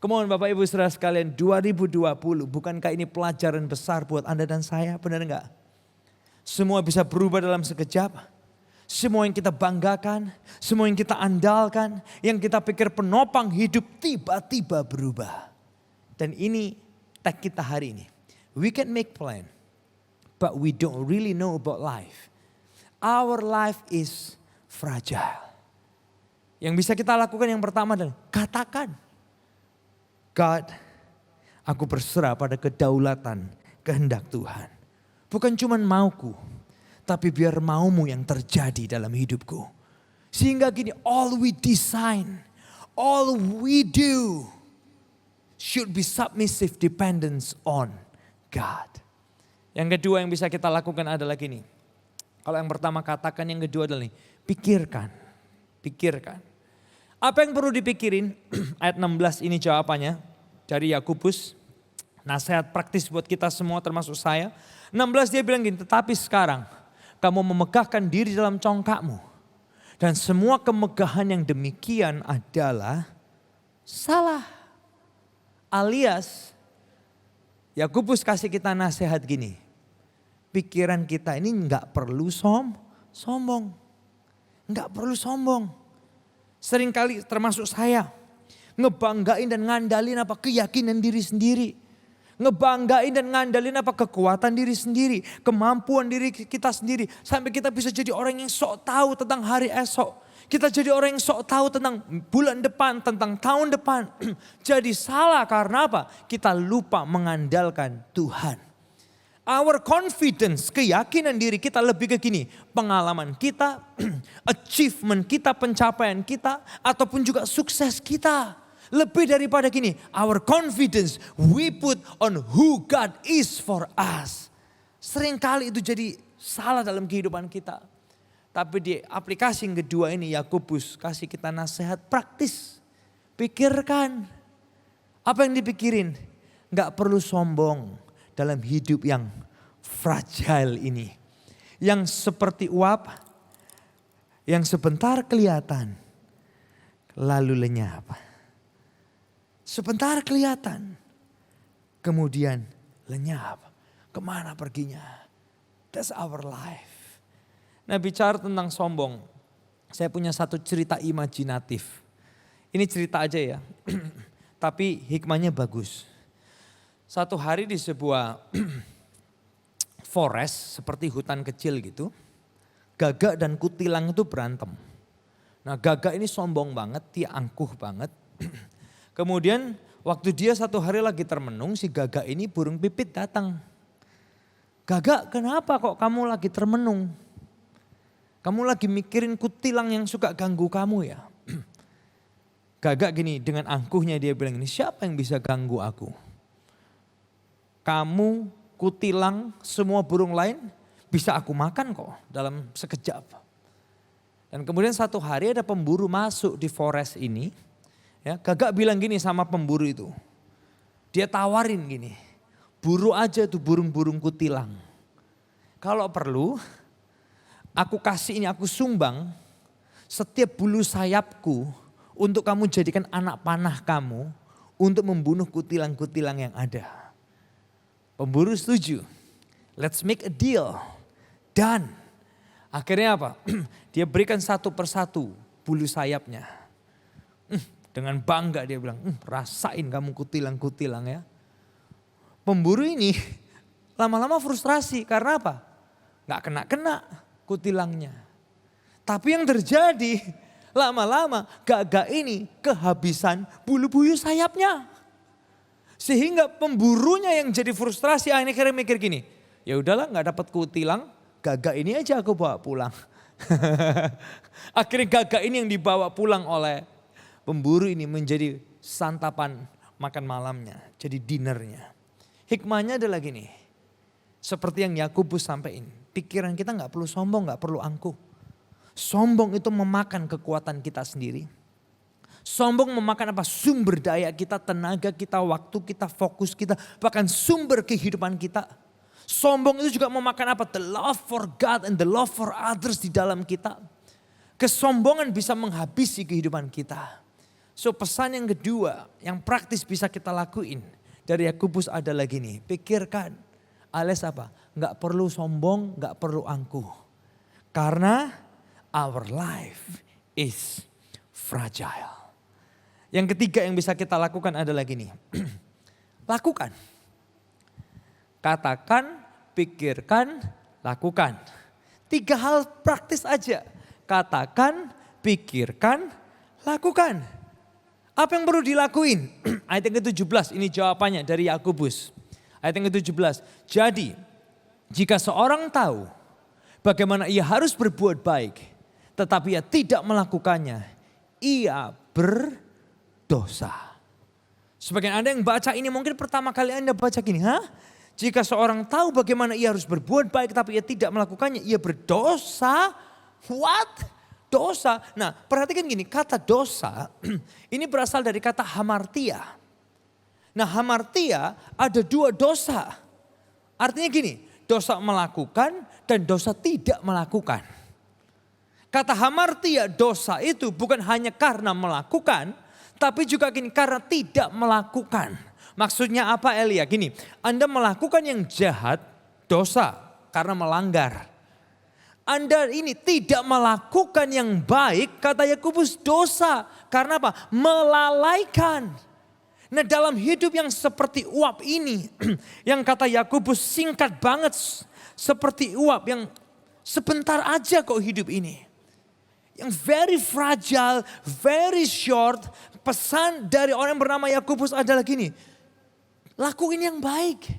Come on Bapak Ibu saudara sekalian, 2020 bukankah ini pelajaran besar buat Anda dan saya, benar enggak? Semua bisa berubah dalam sekejap. Semua yang kita banggakan, semua yang kita andalkan, yang kita pikir penopang hidup tiba-tiba berubah. Dan ini tag kita hari ini. We can make plan, but we don't really know about life. Our life is fragile. Yang bisa kita lakukan yang pertama adalah katakan, God, aku berserah pada kedaulatan kehendak Tuhan. Bukan cuma mauku, tapi biar maumu yang terjadi dalam hidupku. Sehingga gini, all we design, all we do should be submissive dependence on God. Yang kedua yang bisa kita lakukan adalah gini. Kalau yang pertama katakan, yang kedua adalah ini, pikirkan. Pikirkan. Apa yang perlu dipikirin? Ayat 16 ini jawabannya dari Yakobus. Nasihat praktis buat kita semua termasuk saya. 16 dia bilang gini, tetapi sekarang kamu memegahkan diri dalam congkakmu. Dan semua kemegahan yang demikian adalah salah. Alias, Yakobus kasih kita nasihat gini. Pikiran kita ini enggak perlu sombong. Enggak perlu sombong. Seringkali termasuk saya. Ngebanggain dan ngandalin apa keyakinan diri sendiri. Ngebanggain dan ngandalin apa kekuatan diri sendiri, kemampuan diri kita sendiri. Sampai kita bisa jadi orang yang sok tahu tentang hari esok. Kita jadi orang yang sok tahu tentang bulan depan, tentang tahun depan. Jadi salah karena apa? Kita lupa mengandalkan Tuhan. Our confidence, keyakinan diri kita lebih ke gini. Pengalaman kita, achievement kita, pencapaian kita, ataupun juga sukses kita. Lebih daripada gini, our confidence we put on who God is for us. Seringkali itu jadi salah dalam kehidupan kita. Tapi di aplikasi yang kedua ini Yakobus kasih kita nasihat praktis. Pikirkan. Apa yang dipikirin? Gak perlu sombong dalam hidup yang fragile ini. Yang seperti uap, yang sebentar kelihatan, lalu lenyap. Sebentar kelihatan, kemudian lenyap. Kemana perginya? That's our life. Nah bicara tentang sombong, saya punya satu cerita imajinatif. Ini cerita aja ya, tapi hikmahnya bagus. Satu hari di sebuah forest seperti hutan kecil gitu, gagak dan kutilang itu berantem. Nah gagak ini sombong banget, dia angkuh banget. Kemudian Waktu dia satu hari lagi termenung, si Gagak ini burung pipit datang. Gagak, kenapa kok kamu lagi termenung? Kamu lagi mikirin kutilang yang suka ganggu kamu ya? Gagak gini, dengan angkuhnya dia bilang ini, siapa yang bisa ganggu aku? Kamu, kutilang, semua burung lain bisa aku makan kok dalam sekejap. Dan kemudian satu hari ada pemburu masuk di forest ini. Ya, Gagak bilang gini sama pemburu itu. Dia tawarin gini, buru aja tuh burung-burung kutilang. Kalau perlu, aku kasih ini, aku sumbang setiap bulu sayapku untuk kamu jadikan anak panah kamu untuk membunuh kutilang-kutilang yang ada. Pemburu setuju. Let's make a deal. Dan akhirnya apa? Dia berikan satu persatu bulu sayapnya. Dengan bangga dia bilang, rasain kamu kutilang-kutilang ya. Pemburu ini lama-lama frustrasi karena apa? Gak kena-kena kutilangnya. Tapi yang terjadi lama-lama Gagak ini kehabisan bulu-bulu sayapnya. Sehingga pemburunya yang jadi frustrasi akhirnya mikir gini, ya udahlah nggak dapat kutilang, Gagak ini aja aku bawa pulang. Akhirnya Gagak ini yang dibawa pulang oleh pemburu ini menjadi santapan makan malamnya, jadi dinernya. Hikmahnya adalah gini, seperti yang Yakobus sampaikan, pikiran kita nggak perlu sombong, nggak perlu angkuh. Sombong itu memakan kekuatan kita sendiri. Sombong memakan apa? Sumber daya kita, tenaga kita, waktu kita, fokus kita, bahkan sumber kehidupan kita. Sombong itu juga memakan apa? The love for God and the love for others di dalam kita. Kesombongan bisa menghabisi kehidupan kita. So pesan yang kedua, yang praktis bisa kita lakuin dari Yakobus adalah gini, pikirkan alias apa? Nggak perlu sombong, nggak perlu angkuh. Karena our life is fragile. Yang ketiga yang bisa kita lakukan adalah gini. Lakukan. Katakan, pikirkan, lakukan. 3 hal praktis aja. Katakan, pikirkan, lakukan. Apa yang perlu dilakuin? Ayat yang ke-17 ini jawabannya dari Yakobus. Ayat yang ke-17. Jadi jika seorang tahu bagaimana ia harus berbuat baik, tetapi ia tidak melakukannya, ia berdosa. Sebagian Anda yang baca ini mungkin pertama kali Anda baca gini, jika seorang tahu bagaimana ia harus berbuat baik tapi ia tidak melakukannya, ia berdosa. What? Dosa. Nah perhatikan gini, kata dosa ini berasal dari kata hamartia. Nah hamartia ada 2 dosa. Artinya gini, dosa melakukan dan dosa tidak melakukan. Kata hamartia dosa itu bukan hanya karena melakukan, tapi juga gini karena tidak melakukan. Maksudnya apa Elia? Gini, Anda melakukan yang jahat dosa karena melanggar. Anda ini tidak melakukan yang baik, kata Yakobus dosa. Karena apa? Melalaikan. Nah dalam hidup yang seperti uap ini, yang kata Yakobus singkat banget seperti uap yang sebentar aja kok hidup ini. Yang very fragile, very short. Pesan dari orang yang bernama Yakobus adalah gini, lakuin yang baik.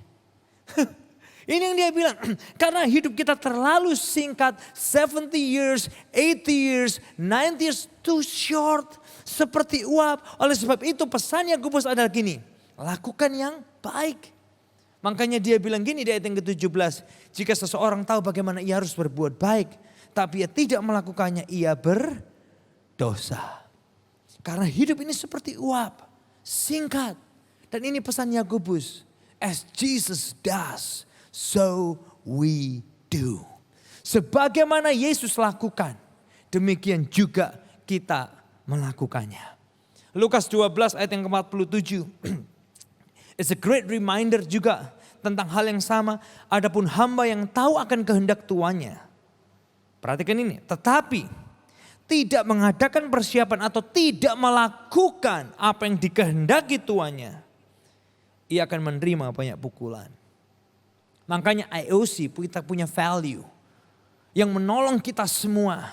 Ini yang dia bilang, karena hidup kita terlalu singkat, 70 years, 80 years, 90 years, too short. Seperti uap. Oleh sebab itu pesan Yakobus adalah gini, lakukan yang baik. Makanya dia bilang gini di ayat yang ke-17, jika seseorang tahu bagaimana ia harus berbuat baik, tapi ia tidak melakukannya, ia berdosa. Karena hidup ini seperti uap, singkat. Dan ini pesan Yakobus, as Jesus does, so we do. Sebagaimana Yesus lakukan, demikian juga kita melakukannya. Lukas 12 ayat yang ke-47. It's a great reminder juga tentang hal yang sama. Adapun hamba yang tahu akan kehendak tuannya. Perhatikan ini, tetapi tidak mengadakan persiapan atau tidak melakukan apa yang dikehendaki tuannya, ia akan menerima banyak pukulan. Makanya IOC kita punya value yang menolong kita semua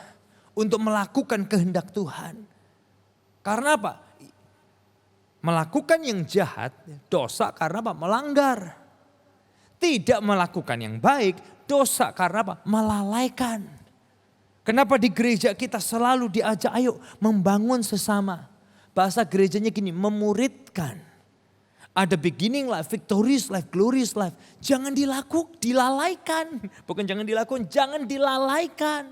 untuk melakukan kehendak Tuhan. Karena apa? Melakukan yang jahat, dosa karena apa? Melanggar. Tidak melakukan yang baik, dosa karena apa? Melalaikan. Kenapa di gereja kita selalu diajak ayo membangun sesama. Bahasa gerejanya gini, memuridkan. Ada beginning life, victorious life, glorious life. Jangan dilalaikan. Bukan jangan dilakukan, jangan dilalaikan.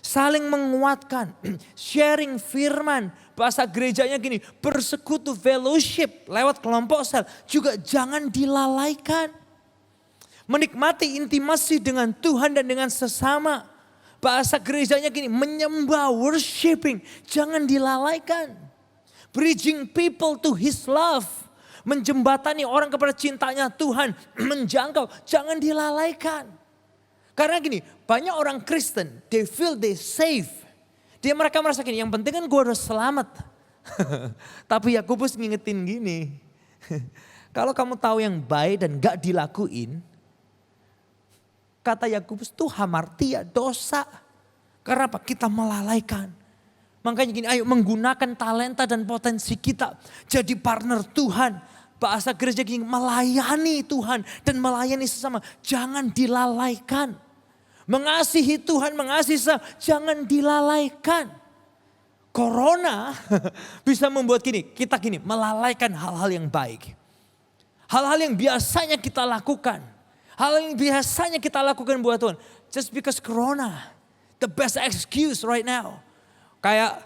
Saling menguatkan, sharing firman. Bahasa gerejanya gini, bersekutu fellowship lewat kelompok sel. Juga jangan dilalaikan. Menikmati intimasi dengan Tuhan dan dengan sesama. Bahasa gerejanya gini, menyembah, worshiping. Jangan dilalaikan. Bridging people to His love. Menjembatani orang kepada cintanya Tuhan. Menjangkau, jangan dilalaikan. Karena gini, banyak orang Kristen, they feel they safe. Mereka merasa gini, yang penting kan gue udah selamat. Tapi Yakobus ngingetin gini. Kalau kamu tahu yang baik dan gak dilakuin, kata Yakobus itu hamartia, dosa. Karena apa? Kita melalaikan. Makanya gini, ayo menggunakan talenta dan potensi kita. Jadi partner Tuhan. Bahasa gereja gini, melayani Tuhan dan melayani sesama. Jangan dilalaikan. Mengasihi Tuhan, mengasihi sesama. Jangan dilalaikan. Corona bisa membuat kita gini, melalaikan hal-hal yang baik. Hal-hal yang biasanya kita lakukan. Hal yang biasanya kita lakukan buat Tuhan. Just because Corona. The best excuse right now. Kayak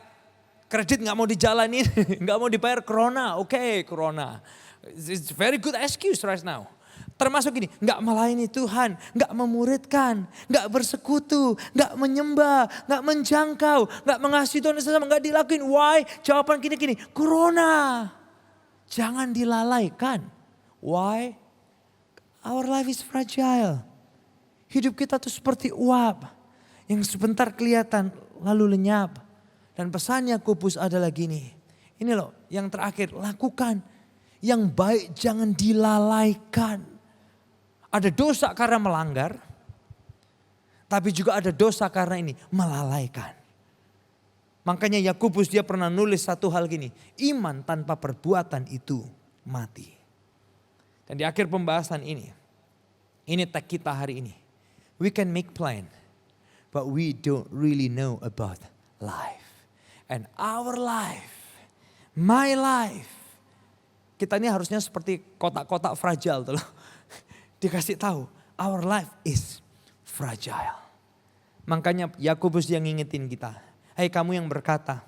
kredit gak mau dijalanin, gak mau dibayar Corona. Oke, Corona. It's very good excuse right now. Termasuk gini, gak melayani Tuhan, gak memuridkan, gak bersekutu, gak menyembah, gak menjangkau, gak mengasihi Tuhan sesama, gak dilakuin. Why? Jawaban gini, Corona. Jangan dilalaikan. Why? Our life is fragile. Hidup kita tuh seperti uap yang sebentar kelihatan lalu lenyap. Dan pesan Yakobus adalah gini. Ini loh yang terakhir, lakukan yang baik, jangan dilalaikan. Ada dosa karena melanggar, tapi juga ada dosa karena ini melalaikan. Makanya Yakobus dia pernah nulis satu hal gini, iman tanpa perbuatan itu mati. Dan di akhir pembahasan ini tag kita hari ini. We can make plan, but we don't really know about life. And our life, my life. Kita ini harusnya seperti kotak-kotak fragile tuh loh. Dikasih tahu, our life is fragile. Makanya Yakobus yang ngingetin kita. Hai kamu yang berkata,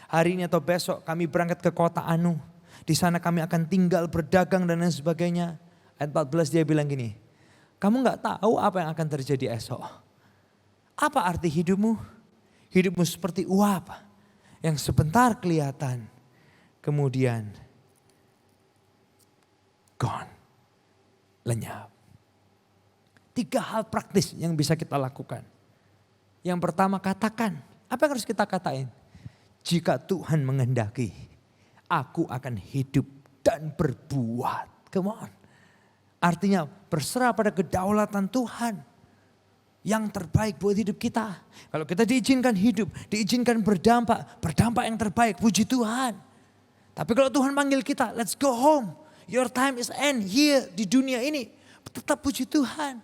hari ini atau besok kami berangkat ke kota Anu. Di sana kami akan tinggal, berdagang dan lain sebagainya. Ayat 14 dia bilang gini, kamu gak tahu apa yang akan terjadi esok. Apa arti hidupmu? Hidupmu seperti uap yang sebentar kelihatan, kemudian gone, lenyap. 3 hal praktis yang bisa kita lakukan. Yang pertama katakan, apa yang harus kita katain? Jika Tuhan menghendaki, aku akan hidup dan berbuat. Come on. Artinya berserah pada kedaulatan Tuhan. Yang terbaik buat hidup kita. Kalau kita diizinkan hidup, diizinkan berdampak yang terbaik, puji Tuhan. Tapi kalau Tuhan panggil kita, let's go home. Your time is end here di dunia ini. Tetap puji Tuhan.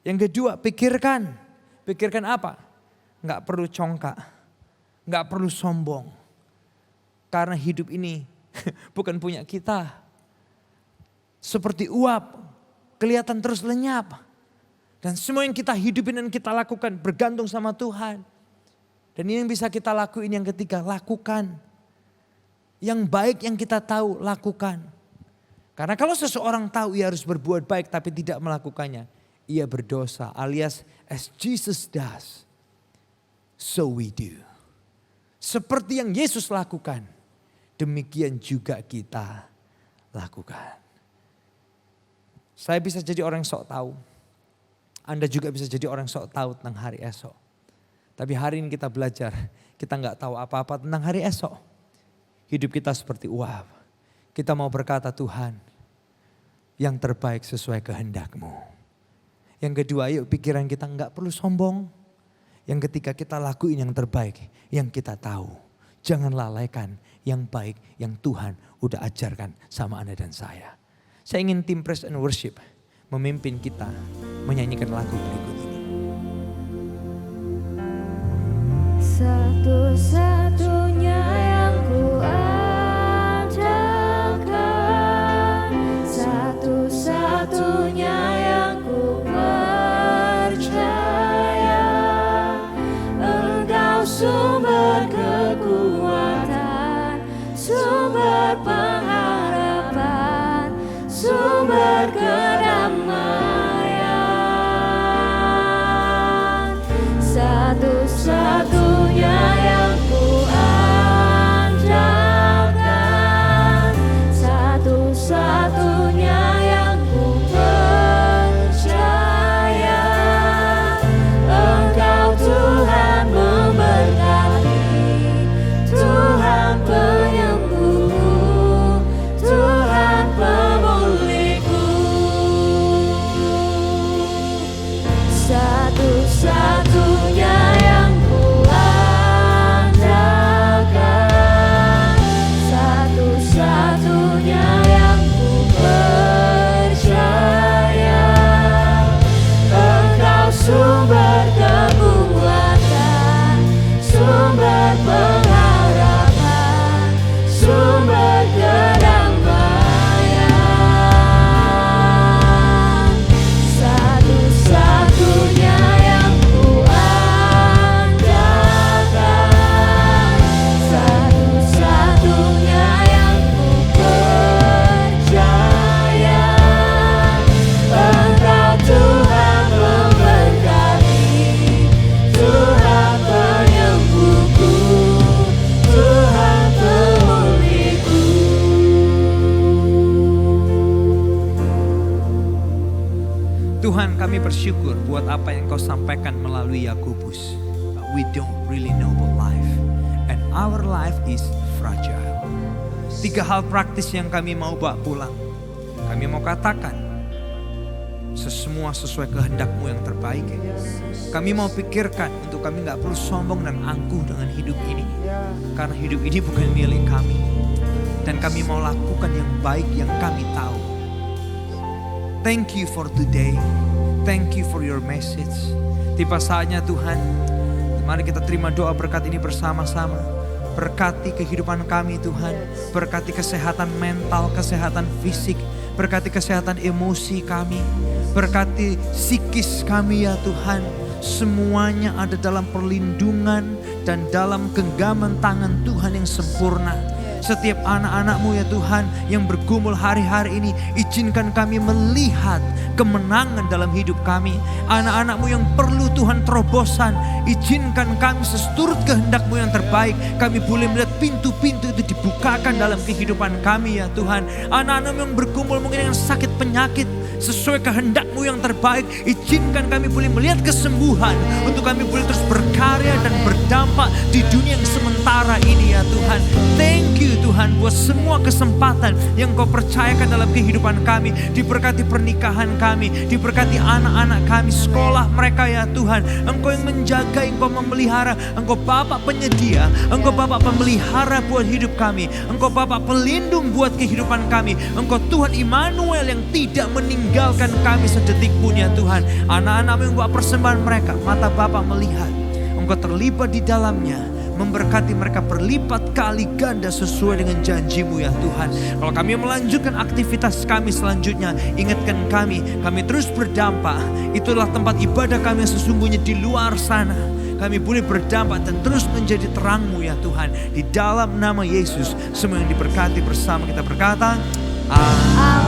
Yang kedua, pikirkan. Pikirkan apa? Gak perlu congkak. Gak perlu sombong. Karena hidup ini bukan punya kita. Seperti uap, kelihatan terus lenyap. Dan semua yang kita hidupin dan kita lakukan bergantung sama Tuhan. Dan ini yang bisa kita lakuin yang ketiga, lakukan. Yang baik yang kita tahu, lakukan. Karena kalau seseorang tahu ia harus berbuat baik tapi tidak melakukannya, ia berdosa, alias as Jesus does, so we do. Seperti yang Yesus lakukan, demikian juga kita lakukan. Saya bisa jadi orang sok tahu. Anda juga bisa jadi orang sok tahu tentang hari esok. Tapi hari ini kita belajar, kita nggak tahu apa-apa tentang hari esok. Hidup kita seperti uap. Kita mau berkata, Tuhan, yang terbaik sesuai kehendak-Mu. Yang kedua, yuk pikiran kita nggak perlu sombong. Yang ketiga, kita lakuin yang terbaik, yang kita tahu. Jangan lalaikan yang baik yang Tuhan udah ajarkan sama Anda dan saya. Saya ingin tim Praise and Worship memimpin kita menyanyikan lagu berikut ini. Satu-satunya yang ku andalkan, satu-satunya yang ku percaya, Engkau sumber kekuatan, sumber pengharapan, sumber kedamaian. Satu-satunya yang ku andalkan, satu-satunya yang ku percaya, Engkau Tuhan memberkati, Tuhan penyembuh, Tuhan pemulihku. Satu-satunya yang ku andalkan, satu-satunya yang ku percaya, Engkau sumber kekuatan, sumber pengharapan, sumber kedamaian. Satu-satunya yang ku andalkan, satu-satunya yang ku percaya, Engkau Tuhan memberkati, Tuhan penyembuhku, Tuhan pemulihku. Tuhan, kami bersyukur buat apa yang Kau sampaikan melalui Yakobus. We don't really know about life and our life is fragile. 3 hal praktis yang kami mau bawa pulang. Kami mau katakan semua sesuai kehendak-Mu yang terbaik. Kami mau pikirkan untuk kami gak perlu sombong dan angkuh dengan hidup ini. Karena hidup ini bukan milik kami. Dan kami mau lakukan yang baik yang kami tahu. Thank you for today. Thank you for your message. Tiba saatnya Tuhan, mari kita terima doa berkat ini bersama-sama. Berkati kehidupan kami Tuhan. Berkati kesehatan mental, kesehatan fisik. Berkati kesehatan emosi kami. Berkati psikis kami ya Tuhan. Semuanya ada dalam perlindungan dan dalam genggaman tangan Tuhan yang sempurna. Setiap anak-anak-Mu ya Tuhan yang bergumul hari-hari ini, izinkan kami melihat kemenangan dalam hidup kami. Anak-anak-Mu yang perlu Tuhan terobosan, izinkan kami seturut kehendak-Mu yang terbaik. Kami boleh melihat pintu-pintu itu dibukakan dalam kehidupan kami ya Tuhan. Anak-anak-Mu yang bergumul mungkin dengan sakit penyakit, sesuai kehendak-Mu yang terbaik, izinkan kami boleh melihat kesembuhan untuk kami boleh terus berkarya dan berdampak di dunia yang sementara ini ya Tuhan. Thank you Tuhan buat semua kesempatan yang Kau percayakan dalam kehidupan kami. Diberkati pernikahan kami, diberkati anak-anak kami, sekolah mereka ya Tuhan. Engkau yang menjaga, Engkau memelihara, Engkau Bapak penyedia, Engkau Bapak pemelihara buat hidup kami, Engkau Bapak pelindung buat kehidupan kami, Engkau Tuhan Immanuel yang tidak meninggalkan kami sedetik pun ya Tuhan. Anak-anak yang Bapak persembahan mereka, mata Bapak melihat, Engkau terlibat di dalamnya, memberkati mereka berlipat kali ganda sesuai dengan janji-Mu ya Tuhan. Kalau kami melanjutkan aktivitas kami selanjutnya, ingatkan kami terus berdampak. Itulah tempat ibadah kami yang sesungguhnya di luar sana. Kami boleh berdampak dan terus menjadi terang-Mu ya Tuhan. Di dalam nama Yesus, semua yang diberkati bersama kita berkata, Amin.